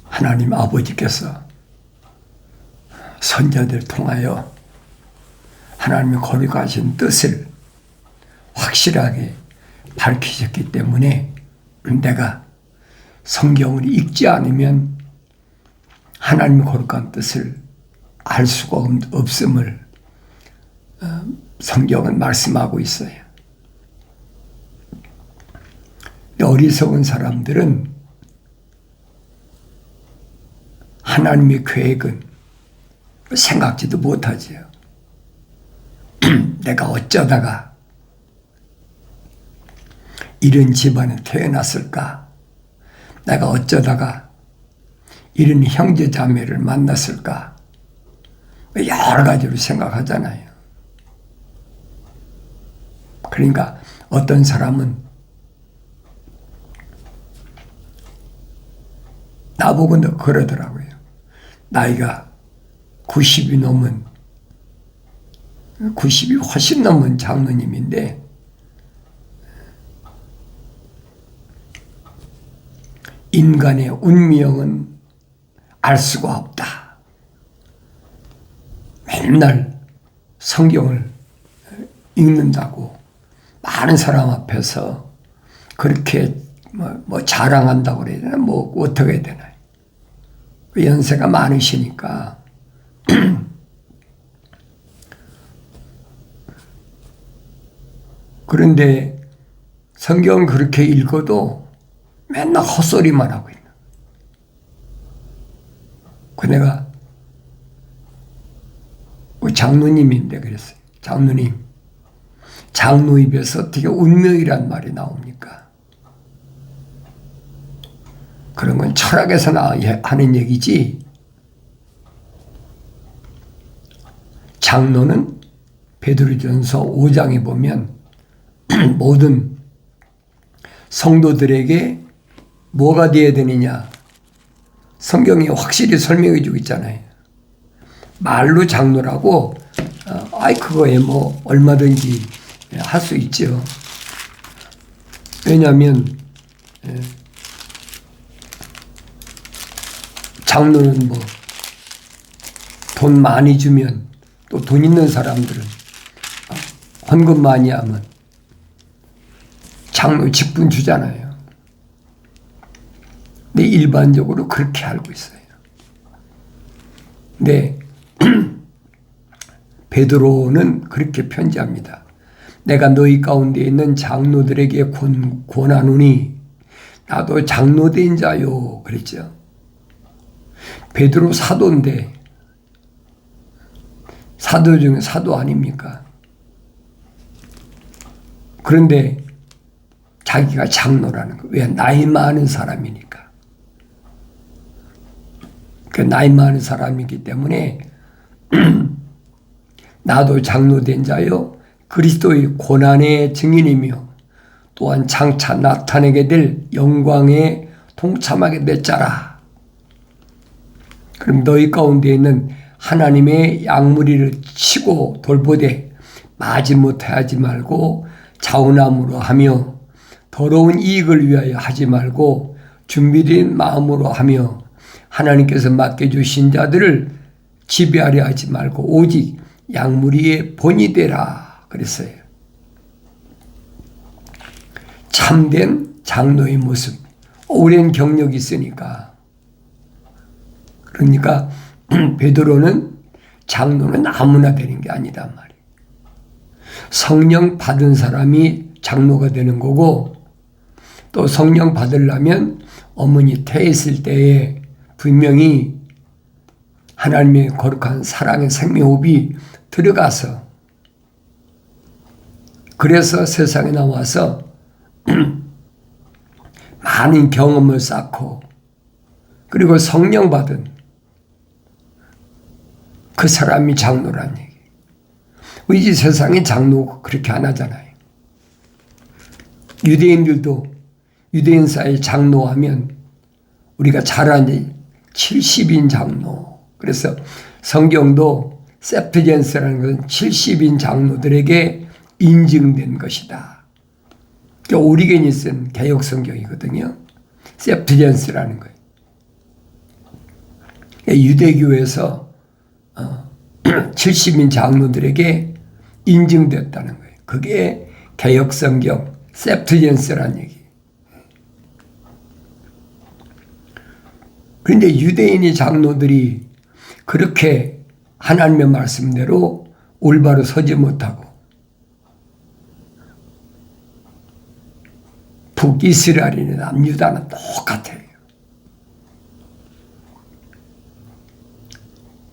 하나님 아버지께서 선자들 통하여 하나님의 거룩하신 뜻을 확실하게 밝히셨기 때문에 내가 성경을 읽지 않으면 하나님의 거룩한 뜻을 알 수가 없음을 성경은 말씀하고 있어요. 어리석은 사람들은 하나님의 계획은 생각지도 못하지요. 내가 어쩌다가 이런 집안에 태어났을까? 내가 어쩌다가 이런 형제 자매를 만났을까? 여러 가지로 생각하잖아요. 그러니까 어떤 사람은 나보고 그러더라고요. 나이가 90이 훨씬 넘은 장로님인데 인간의 운명은 알 수가 없다. 맨날 성경을 읽는다고 많은 사람 앞에서 그렇게 뭐 자랑한다고 그래야 되나? 뭐 어떻게 해야 되나? 연세가 많으시니까 그런데 성경 그렇게 읽어도 맨날 헛소리만 하고 있는. 그 내가 장로님인데 그랬어요. 장로님, 장로 입에서 어떻게 운명이란 말이 나옵니까? 그런 건 철학에서 하는 얘기지. 장로는 베드로전서 5장에 보면 모든 성도들에게 뭐가 되어야 되느냐 성경이 확실히 설명해 주고 있잖아요. 말로 장로라고 그거에 뭐 얼마든지 할 수 있죠. 왜냐하면 장로는 뭐 돈 많이 주면 또 돈 있는 사람들은 헌금 많이 하면 장로 직분 주잖아요. 근데 일반적으로 그렇게 알고 있어요. 근데 베드로는 그렇게 편지합니다. 내가 너희 가운데 있는 장로들에게 권하노니 나도 장로된 자요 그랬죠. 베드로 사도인데 사도 중에 사도 아닙니까? 그런데 자기가 장로라는 거. 왜? 나이 많은 사람이니까. 그 나이 많은 사람이기 때문에 나도 장로된 자요 그리스도의 고난의 증인이며 또한 장차 나타내게 될 영광에 동참하게 됐자라. 그럼 너희 가운데 있는 하나님의 양무리를 치고 돌보되 마지못해 하지 말고 자원함으로 하며 더러운 이익을 위하여 하지 말고 준비된 마음으로 하며 하나님께서 맡겨주신 자들을 지배하려 하지 말고 오직 양무리의 본이 되라 그랬어요. 참된 장로의 모습, 오랜 경력이 있으니까. 그러니까 베드로는 장로는 아무나 되는 게 아니란 말이에요. 성령 받은 사람이 장로가 되는 거고 또 성령 받으려면 어머니 태했을 때에 분명히 하나님의 거룩한 사랑의 생명호흡이 들어가서 그래서 세상에 나와서 많은 경험을 쌓고 그리고 성령 받은 그 사람이 장로란 얘기. 우리 세상에 장로 그렇게 안 하잖아요. 유대인들도 유대인 사이에 장로하면 우리가 잘 아는 70인 장로. 그래서 성경도 세프젠스라는 것은 70인 장로들에게 인증된 것이다. 오리게니 쓴 개혁 성경이거든요. 세프젠스라는 거예요. 유대교에서 70인 장로들에게 인증됐다는 거예요. 그게 개역성경 셉트젠스라는 얘기. 그런데 유대인의 장로들이 그렇게 하나님의 말씀대로 올바로 서지 못하고 북이스라엘이나 남유다는 똑같아요.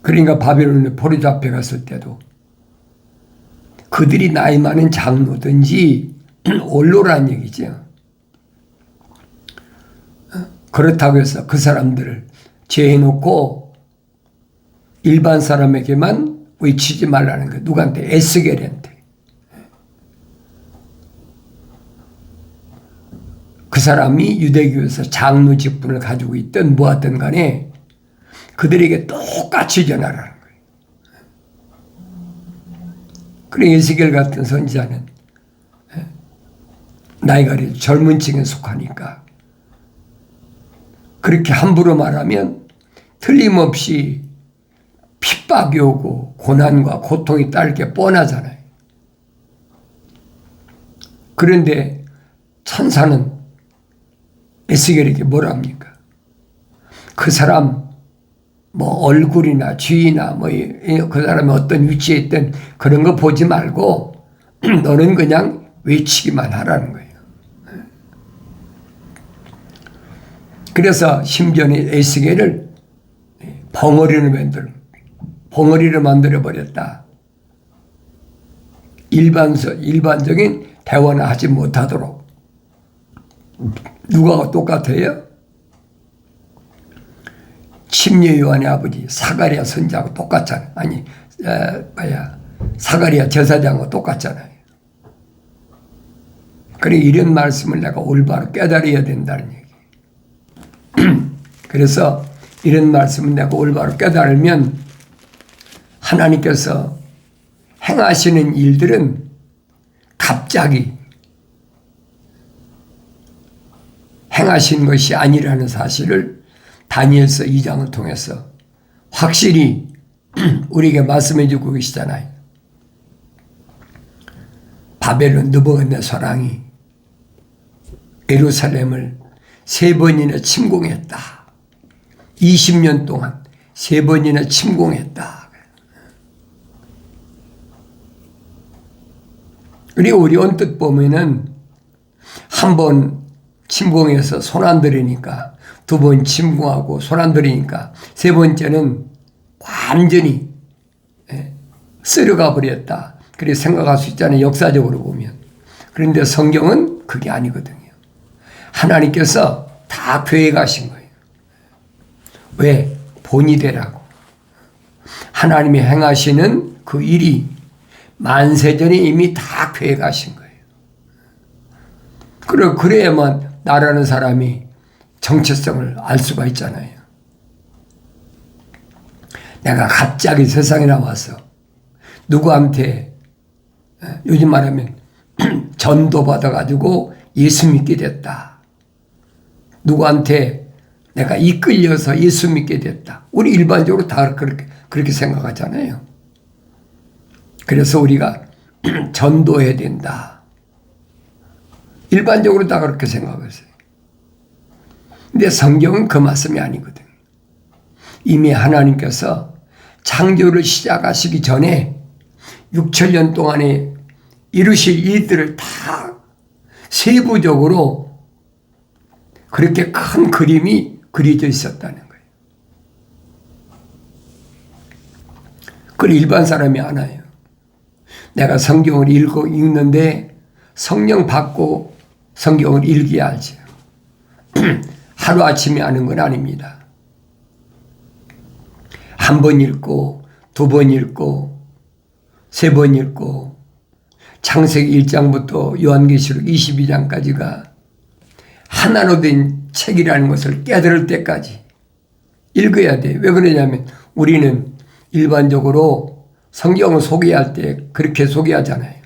그러니까 바벨론에 포로 잡혀갔을 때도 그들이 나이 많은 장로든지 원로란 얘기죠. 그렇다고 해서 그 사람들을 제해놓고 일반 사람에게만 외치지 말라는 거예요. 누구한테? 에스겔한테. 그 사람이 유대교에서 장로 직분을 가지고 있든 뭐하든 간에 그들에게 똑같이 전하라는 거예요. 그래 에스겔 같은 선지자는 나이가 젊은 층에 속하니까 그렇게 함부로 말하면 틀림없이 핍박이 오고 고난과 고통이 따를 게 뻔하잖아요. 그런데 천사는 에스겔에게 뭐라 합니까? 그 사람 뭐 얼굴이나 쥐나 뭐 그 사람이 어떤 위치에 있든 그런 거 보지 말고 너는 그냥 외치기만 하라는 거예요. 그래서 심지어는 에스겔을 벙어리로 만들어 버렸다. 일반적인 대화는 하지 못하도록. 누가 똑같아요? 침례 요한의 아버지 사가랴 선지자하고 똑같잖아요. 아니, 사가랴 제사장하고 똑같잖아요. 그래 이런 말씀을 내가 올바로 깨달아야 된다는 얘기. 그래서 이런 말씀을 내가 올바로 깨달으면 하나님께서 행하시는 일들은 갑자기 행하신 것이 아니라는 사실을 다니엘서 2장을 통해서 확실히 우리에게 말씀해 주고 계시잖아요. 바벨론 느부갓네살왕이 예루살렘을 3번이나 침공했다. 20년 동안 3번이나 침공했다. 그리고 우리 언뜻 보면은 한 번 침공해서 손 안 들이니까 2번 침공하고 손 안 들이니까 3번째는 완전히 쓸어가 버렸다. 그렇게 생각할 수 있잖아요. 역사적으로 보면. 그런데 성경은 그게 아니거든요. 하나님께서 다 계획하신 거예요. 왜? 본이 되라고. 하나님이 행하시는 그 일이 만세전에 이미 다 계획하신 거예요. 그래야만 나라는 사람이 정체성을 알 수가 있잖아요. 내가 갑자기 세상에 나와서 누구한테 요즘 말하면 전도 받아가지고 예수 믿게 됐다. 누구한테 내가 이끌려서 예수 믿게 됐다. 우리 일반적으로 다 그렇게 생각하잖아요. 그래서 우리가 전도해야 된다. 일반적으로 다 그렇게 생각했어요. 근데 성경은 그 말씀이 아니거든요. 이미 하나님께서 창조를 시작하시기 전에 6천년 동안에 이루실 일들을 다 세부적으로 그렇게 큰 그림이 그려져 있었다는 거예요. 그걸 일반 사람이 알아요. 내가 성경을 읽는데 성령 받고 성경을 읽어야 알죠. 하루아침에 아는 건 아닙니다. 한 번 읽고 2번 읽고 3번 읽고 창세기 1장부터 요한계시록 22장까지가 하나로 된 책이라는 것을 깨달을 때까지 읽어야 돼. 왜 그러냐면 우리는 일반적으로 성경을 소개할 때 그렇게 소개하잖아요.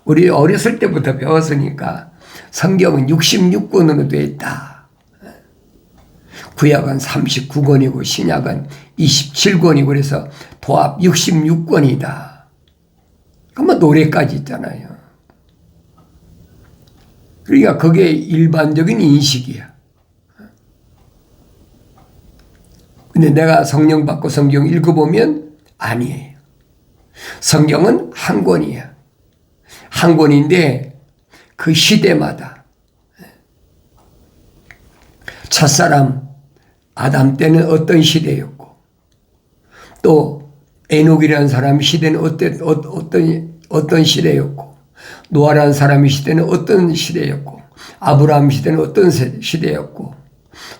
우리 어렸을 때부터 배웠으니까 성경은 66권으로 되어 있다. 구약은 39권이고 신약은 27권이고 그래서 도합 66권이다. 그러면 노래까지 있잖아요. 그러니까 그게 일반적인 인식이야. 근데 내가 성령 받고 성경 읽어보면 아니에요. 성경은 한 권이야. 한 권인데 그 시대마다 첫사람 아담 때는 어떤 시대였고 또 에녹이라는 사람의 시대는 어떤 시대였고 노아라는 사람의 시대는 어떤 시대였고 아브라함 시대는 어떤 시대였고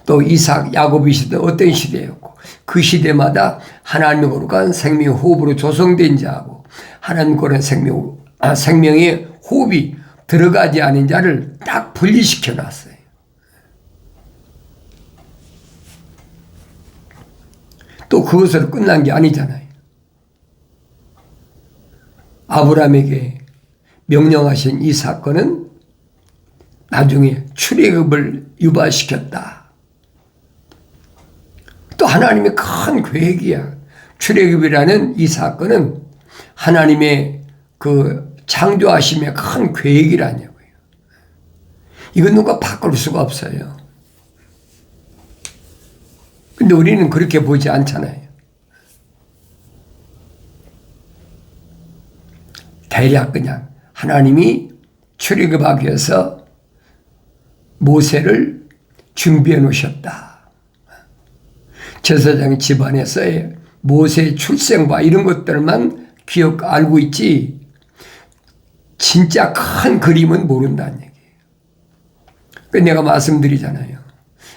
또 이삭 야곱의 시대는 어떤 시대였고 그 시대마다 하나님의 거룩한 생명의 호흡으로 조성된 자하고 하나님 거룩한 생명의 호흡이 들어가지 않은 자를 딱 분리시켜 놨어요. 또 그것으로 끝난 게 아니잖아요. 아브라함에게 명령하신 이 사건은 나중에 출애굽을 유발시켰다. 또 하나님의 큰 계획이야. 출애굽이라는 이 사건은 하나님의 그 창조하심의 큰 계획이라냐고요. 이건 누가 바꿀 수가 없어요. 근데 우리는 그렇게 보지 않잖아요. 대략 그냥 하나님이 출애굽하기 위해서 모세를 준비해 놓으셨다. 제사장 집안에서의 모세의 출생과 이런 것들만 알고 있지 진짜 큰 그림은 모른다는 얘기예요. 그래서 내가 말씀드리잖아요.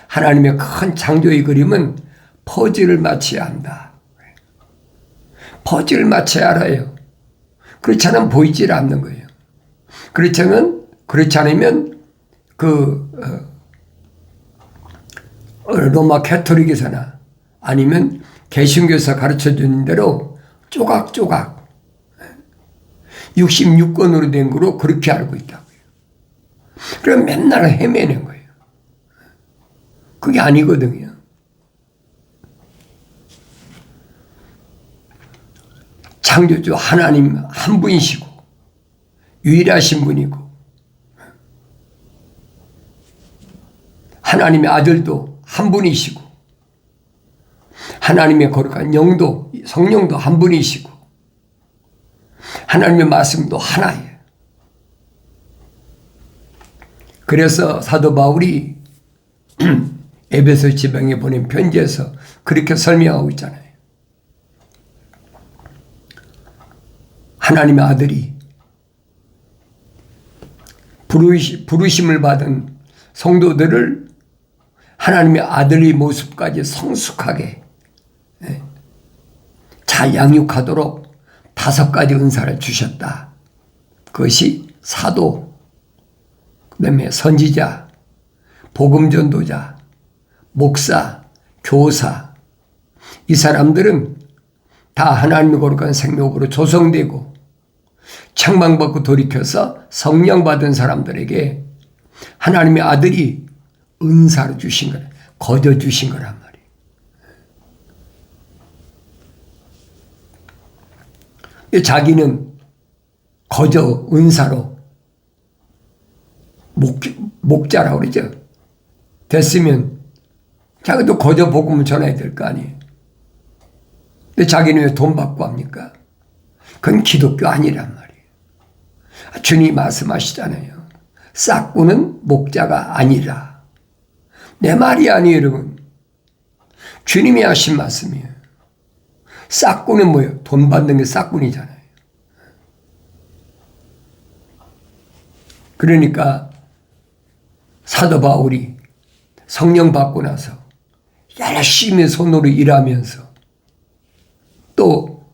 하나님의 큰 창조의 그림은 퍼즐을 맞춰야 한다. 퍼즐을 맞춰야 알아요. 그렇지 않으면 보이질 않는 거예요. 그렇지 않으면 로마 캐토릭에서나 아니면 개신교에서 가르쳐주는 대로 조각조각 66권으로 된 거로 그렇게 알고 있다고요. 그럼 맨날 헤매는 거예요. 그게 아니거든요. 창조주 하나님 한 분이시고 유일하신 분이고 하나님의 아들도 한 분이시고 하나님의 거룩한 영도 성령도 한 분이시고 하나님의 말씀도 하나예요. 그래서 사도 바울이 에베소 지방에 보낸 편지에서 그렇게 설명하고 있잖아요. 하나님의 아들이 부르심을 받은 성도들을 하나님의 아들의 모습까지 성숙하게 잘 양육하도록 5가지 은사를 주셨다. 그것이 사도, 그다음에 선지자, 복음전도자, 목사, 교사. 이 사람들은 다 하나님의 거룩한 생명으로 조성되고 책망받고 돌이켜서 성령 받은 사람들에게 하나님의 아들이 은사로 주신 거라, 거저 주신 거란 말이에요. 자기는 거저 은사로 목자라고 그러죠. 됐으면 자기도 거저 복음을 전해야 될 거 아니에요. 근데 자기는 왜 돈 받고 합니까? 그건 기독교 아니란 말이에요. 주님이 말씀하시잖아요. 싹구는 목자가 아니라. 내 말이 아니에요, 여러분. 주님이 하신 말씀이에요. 싹구는 뭐예요? 돈 받는 게 싹군이잖아요. 그러니까 사도 바울이 성령 받고 나서 열심히 손으로 일하면서 또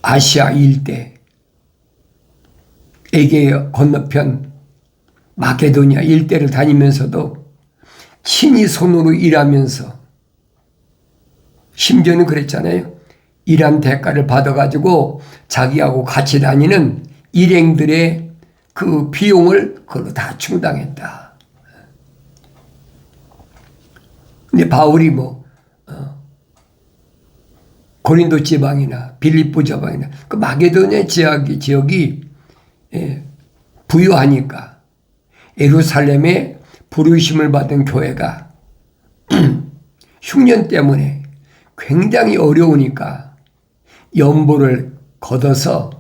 아시아 일대 에게 건너편 마케도니아 일대를 다니면서도 친히 손으로 일하면서 심지어는 그랬잖아요. 일한 대가를 받아가지고 자기하고 같이 다니는 일행들의 그 비용을 그걸로 다 충당했다. 근데 바울이 고린도 지방이나 빌립보 지방이나 그 마게도냐 지역이 부유하니까 예루살렘에 부르심을 받은 교회가 흉년 때문에 굉장히 어려우니까 연보를 걷어서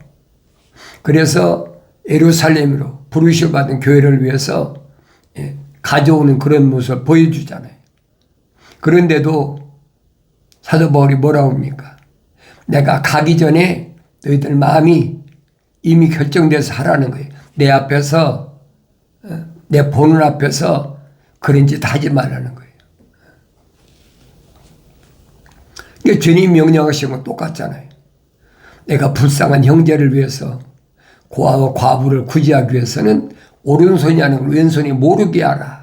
그래서 예루살렘으로 부르심을 받은 교회를 위해서 가져오는 그런 모습을 보여주잖아요. 그런데도 사도 바울이 뭐라고 합니까? 내가 가기 전에 너희들 마음이 이미 결정돼서 하라는 거예요. 내 앞에서 내 보는 앞에서 그런 짓 하지 말라는 거예요. 이게 주님 명령하신 건 똑같잖아요. 내가 불쌍한 형제를 위해서 고아와 과부를 구제하기 위해서는 오른손이 하는 걸 왼손이 모르게 하라.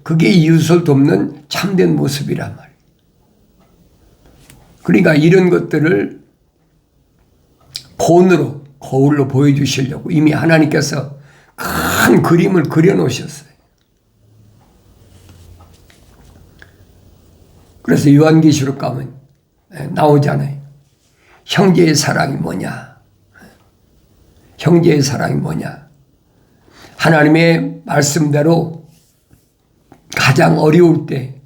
그게 이웃을 돕는 참된 모습이란 말이에요. 그러니까 이런 것들을 본으로 거울로 보여주시려고 이미 하나님께서 큰 그림을 그려놓으셨어요. 그래서 요한계시록 가면 나오잖아요. 형제의 사랑이 뭐냐? 형제의 사랑이 뭐냐? 하나님의 말씀대로 가장 어려울 때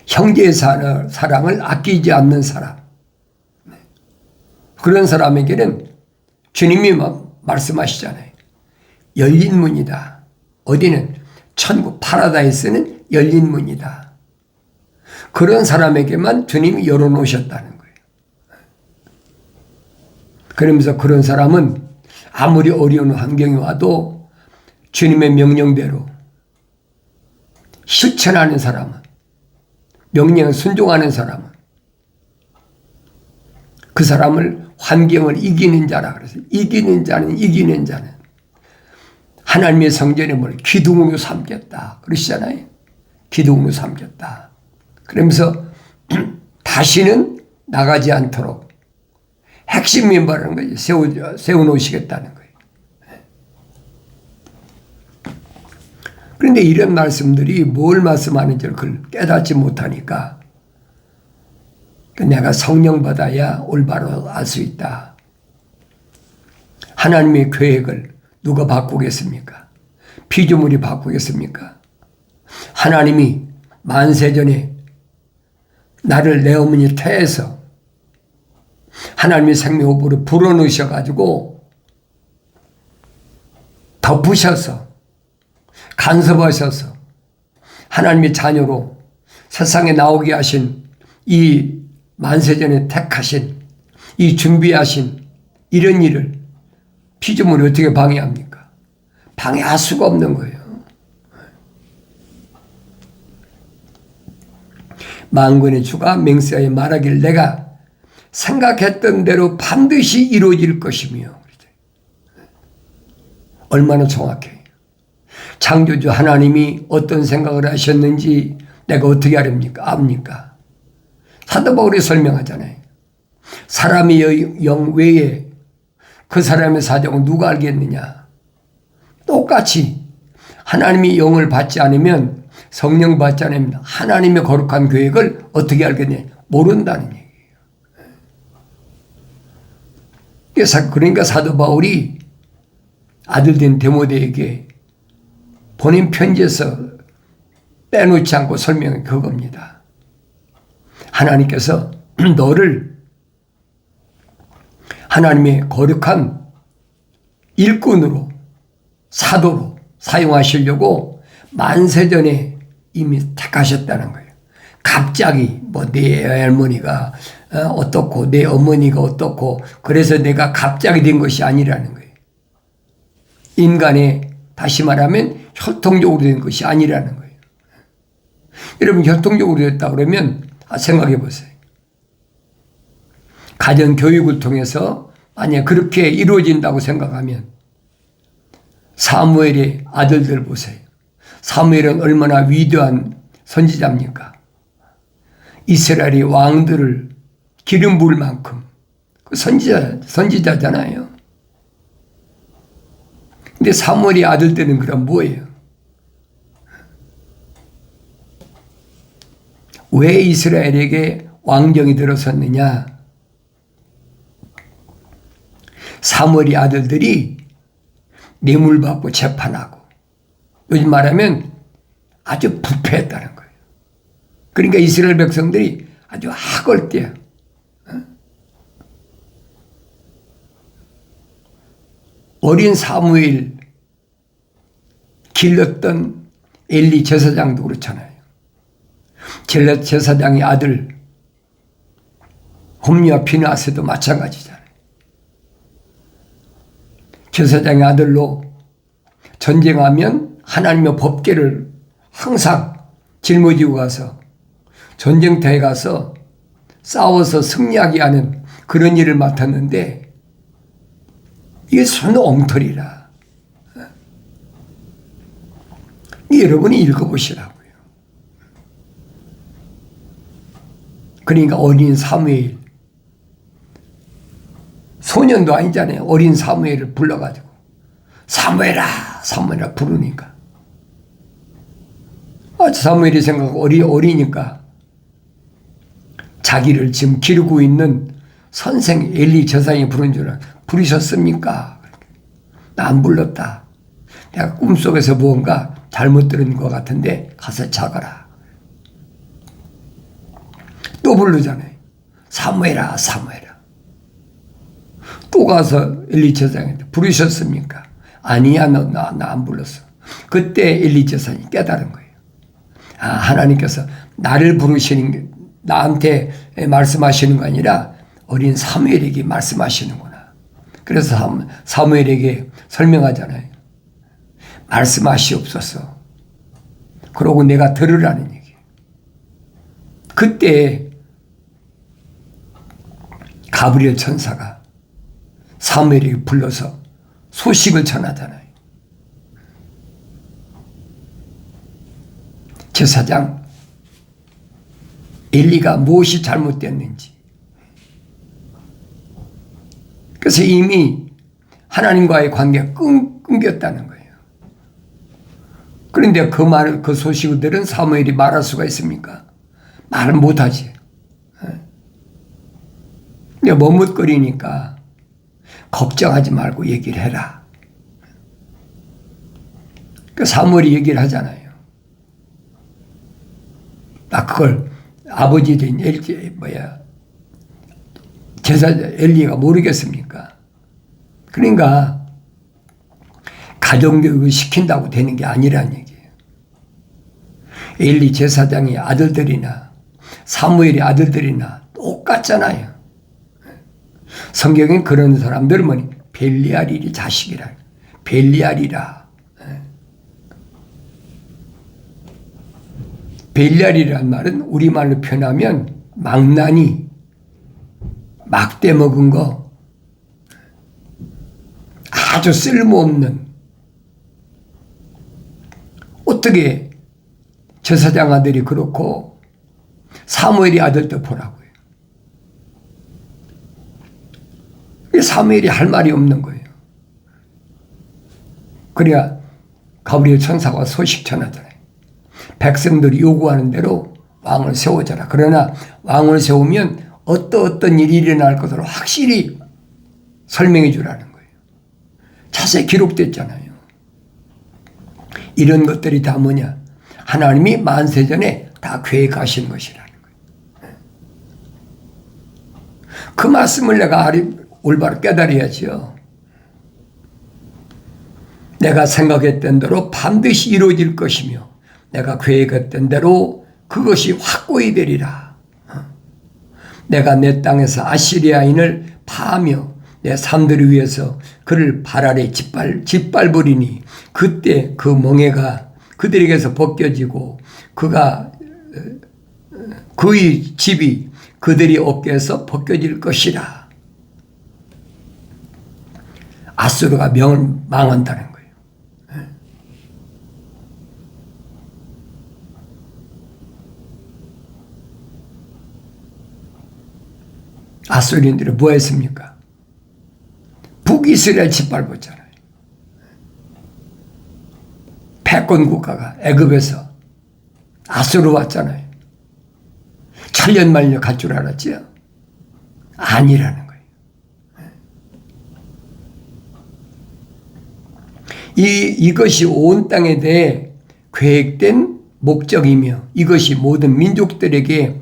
형제의 사랑을 아끼지 않는 사람, 그런 사람에게는 주님이 말씀하시잖아요. 열린 문이다. 어디는 천국 파라다이스는 열린 문이다. 그런 사람에게만 주님이 열어놓으셨다는 거예요. 그러면서 그런 사람은 아무리 어려운 환경이 와도 주님의 명령대로 실천하는 사람은, 명령에 순종하는 사람은 그 사람을 환경을 이기는 자라 그래서 이기는 자는 하나님의 성전의 문을 기둥으로 삼겠다 그러시잖아요. 기둥으로 삼겠다. 그러면서 다시는 나가지 않도록 핵심 멤버라는 거지. 세워놓으시겠다는 거예요. 그런데 이런 말씀들이 뭘 말씀하는지를 그걸 깨닫지 못하니까 내가 성령 받아야 올바로 알 수 있다. 하나님의 계획을 누가 바꾸겠습니까? 피조물이 바꾸겠습니까? 하나님이 만세전에 나를 내 어머니 태에서 하나님의 생명호흡으로 불어넣으셔가지고 덮으셔서 간섭하셔서 하나님의 자녀로 세상에 나오게 하신 이 만세전에 택하신 이 준비하신 이런 일을 피조물이 어떻게 방해합니까? 방해할 수가 없는 거예요. 만군의 주가 맹세하여 말하길 내가 생각했던 대로 반드시 이루어질 것이며. 얼마나 정확해요. 창조주 하나님이 어떤 생각을 하셨는지 내가 어떻게 압니까? 사도 바울이 설명하잖아요. 사람의 영 외에 그 사람의 사정을 누가 알겠느냐. 똑같이 하나님이 영을 받지 않으면, 성령 받지 않으면 하나님의 거룩한 계획을 어떻게 알겠냐. 모른다는 얘기예요. 그러니까 사도 바울이 아들된 디모데에게 보낸 편지에서 빼놓지 않고 설명한 그겁니다. 하나님께서 너를 하나님의 거룩한 일꾼으로, 사도로 사용하시려고 만세전에 이미 택하셨다는 거예요. 갑자기 내 할머니가 어떻고 내 어머니가 어떻고 그래서 내가 갑자기 된 것이 아니라는 거예요. 인간의, 다시 말하면 혈통적으로 된 것이 아니라는 거예요. 여러분, 혈통적으로 됐다 그러면 생각해 보세요. 가정 교육을 통해서 만약 그렇게 이루어진다고 생각하면 사무엘의 아들들 보세요. 사무엘은 얼마나 위대한 선지자입니까? 이스라엘의 왕들을 기름 부을 만큼 그 선지자잖아요. 근데 사무엘의 아들들은 그럼 뭐예요? 왜 이스라엘에게 왕정이 들어섰느냐? 사무엘의 아들들이 뇌물받고 재판하고, 요즘 말하면 아주 부패했다는 거예요. 그러니까 이스라엘 백성들이 아주 학을대요. 어린 사무엘 길렀던 엘리 제사장도 그렇잖아요. 제사장의 아들 홈리와 비나스도 마찬가지잖아요. 제사장의 아들로 전쟁하면 하나님의 법궤를 항상 짊어지고 가서 전쟁터에 가서 싸워서 승리하게 하는 그런 일을 맡았는데 이게 손 엉터리라. 여러분이 읽어보시라고요. 그러니까 어린 사무엘, 소년도 아니잖아요. 어린 사무엘을 불러가지고 사무엘아 사무엘아 부르니까 사무엘이 생각하고 어리니까 자기를 지금 기르고 있는 선생 엘리 제사장이 부른 줄 알아. 부르셨습니까? 나 안 불렀다. 내가 꿈속에서 무언가 잘못 들은 것 같은데 가서 자거라. 또 부르잖아요. 사무엘아 사무엘아. 또 가서 엘리 제사장한테 부르셨습니까? 아니야 나 안 불렀어. 그때 엘리 제사장이 깨달은 거예요. 하나님께서 나를 부르시는 게 나한테 말씀하시는 거 아니라 어린 사무엘에게 말씀하시는구나. 그래서 사무엘에게 설명하잖아요. 말씀하시옵소서. 그러고 내가 들으라는 얘기예요. 그때 가브리엘 천사가 사무엘에게 불러서 소식을 전하잖아요. 제사장 엘리가 무엇이 잘못됐는지. 그래서 이미 하나님과의 관계가 끊겼다는 거예요. 그런데 그 소식을 들은 사무엘이 말할 수가 있습니까? 말을 못하지. 근데 머뭇거리니까 걱정하지 말고 얘기를 해라. 그 사무엘이 얘기를 하잖아요. 그걸 아버지 된 제사장 엘리가 모르겠습니까? 그러니까 가정교육을 시킨다고 되는 게 아니라는 얘기예요. 엘리 제사장의 아들들이나 사무엘의 아들들이나 똑같잖아요. 성경엔 그런 사람들은 뭐니? 벨리알이 자식이라. 벨리알이라. 벨리알이라는 말은 우리말로 표현하면 망나니, 막대 먹은 거, 아주 쓸모없는. 어떻게 제사장 아들이 그렇고 사무엘이 아들도 보라고요. 사무엘이 할 말이 없는 거예요. 그래야 가브리엘 천사가 소식 전하잖아요. 백성들이 요구하는 대로 왕을 세워줘라. 그러나 왕을 세우면 어떤 일이 일어날 것으로 확실히 설명해 주라는 거예요. 자세히 기록됐잖아요. 이런 것들이 다 뭐냐? 하나님이 만세전에 다 계획하신 것이라는 거예요. 그 말씀을 내가 올바로 깨달아야지요. 내가 생각했던 대로 반드시 이루어질 것이며 내가 계획했던 대로 그것이 확고히 되리라. 내가 내 땅에서 아시리아인을 파하며 내 산들을 위해서 그를 발 아래 짓밟으리니 그때 그 멍에가 그들에게서 벗겨지고 그의 집이 그들이 어깨에서 벗겨질 것이라. 아수르가 망한다는 거예요. 아수리인들이 뭐 했습니까? 북이스라엘 짓밟았잖아요. 패권 국가가 애굽에서 아수르 왔잖아요. 천년만년 갈 줄 알았지요? 아니라는 거예요. 이것이 온 땅에 대해 계획된 목적이며 이것이 모든 민족들에게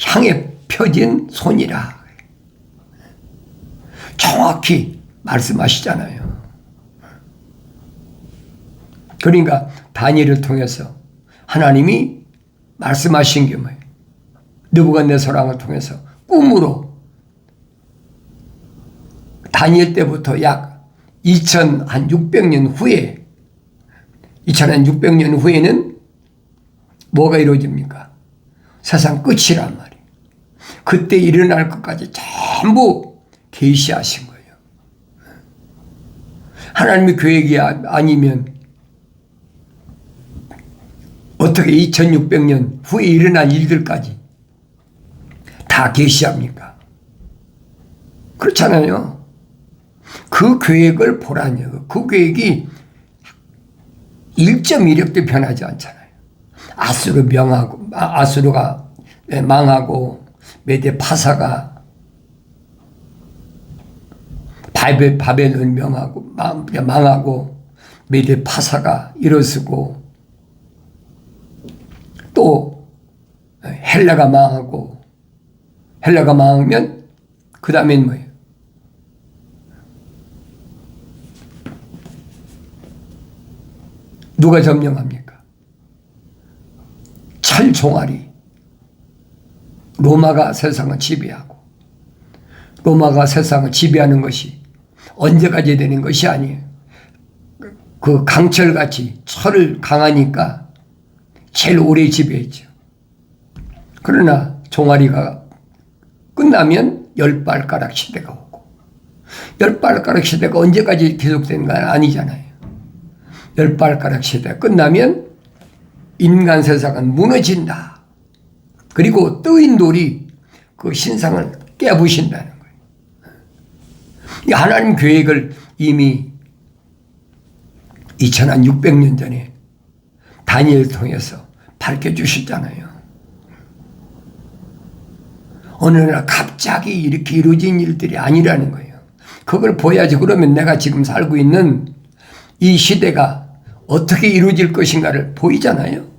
향해 펴진 손이라. 정확히 말씀하시잖아요. 그러니까 다니엘을 통해서 하나님이 말씀하신 게 뭐예요? 느부갓네살왕을 통해서 꿈으로 다니엘 때부터 약 2600년 후에 2600년 후에는 뭐가 이루어집니까? 세상 끝이란 말이에요. 그때 일어날 것까지 전부 계시하신 거예요. 하나님의 계획이 아니면 어떻게 2600년 후에 일어날 일들까지 다 계시합니까? 그렇잖아요. 그 계획을 보라니요. 그 계획이 1.1획도 변하지 않잖아요. 아수르가 망하고 메대 파사가 바벨론 망하고 메대 파사가 일어서고 또 헬라가 망하면 그 다음엔 뭐예요? 누가 점령합니까? 철종아리. 로마가 세상을 지배하고 로마가 세상을 지배하는 것이 언제까지 되는 것이 아니에요. 그 강철같이 철을 강하니까 제일 오래 지배했죠. 그러나 종아리가 끝나면 열발가락 시대가 오고 열발가락 시대가 언제까지 계속되는 건 아니잖아요. 열발가락 시대가 끝나면 인간 세상은 무너진다. 그리고 뜨인 돌이 그 신상을 깨부신다는 거예요. 하나님 계획을 이미 2600년 전에 다니엘을 통해서 밝혀주셨잖아요. 어느 날 갑자기 이렇게 이루어진 일들이 아니라는 거예요. 그걸 보여야지. 그러면 내가 지금 살고 있는 이 시대가 어떻게 이루어질 것인가를 보이잖아요.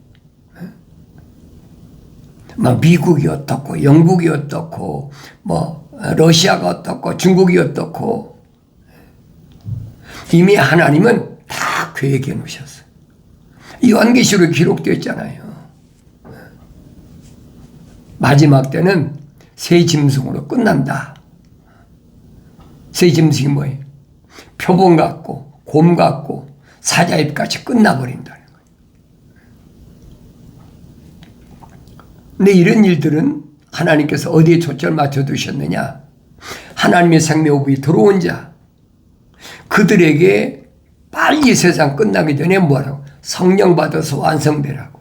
뭐 미국이 어떻고 영국이 어떻고 뭐 러시아가 어떻고 중국이 어떻고 이미 하나님은 다 계획해 놓으셨어요. 요한계시록에 기록되어 있잖아요. 마지막 때는 새 짐승으로 끝난다. 새 짐승이 뭐예요? 표범 같고 곰 같고 사자입같이 끝나버린다는 거예요. 근데 이런 일들은 하나님께서 어디에 초점을 맞춰두셨느냐? 하나님의 생명이 들어온 자, 그들에게 빨리 세상 끝나기 전에 뭐라고? 성령 받아서 완성되라고.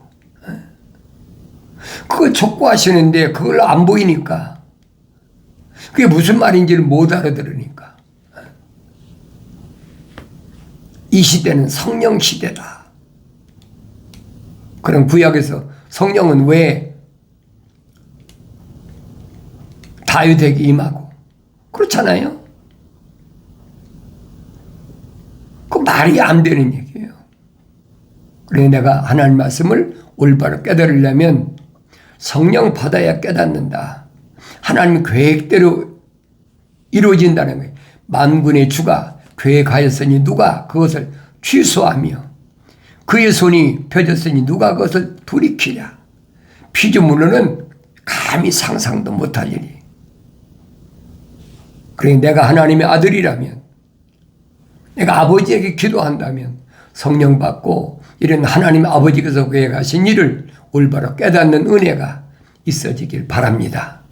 그걸 촉구하시는데 그걸 안 보이니까 그게 무슨 말인지를 못 알아들으니까 이 시대는 성령 시대다. 그럼 구약에서 성령은 왜 다윗에게 임하고 그렇잖아요. 그 말이 안 되는 얘기예요. 그래서 내가 하나님 말씀을 올바로 깨달으려면 성령 받아야 깨닫는다. 하나님 계획대로 이루어진다는 거예요. 만군의 주가 계획하였으니 누가 그것을 취소하며 그의 손이 펴졌으니 누가 그것을 돌이키랴. 피조물로는 감히 상상도 못할 일이. 그러니 내가 하나님의 아들이라면, 내가 아버지에게 기도한다면 성령 받고 이런 하나님 아버지께서 계획하신 일을 올바로 깨닫는 은혜가 있어지길 바랍니다.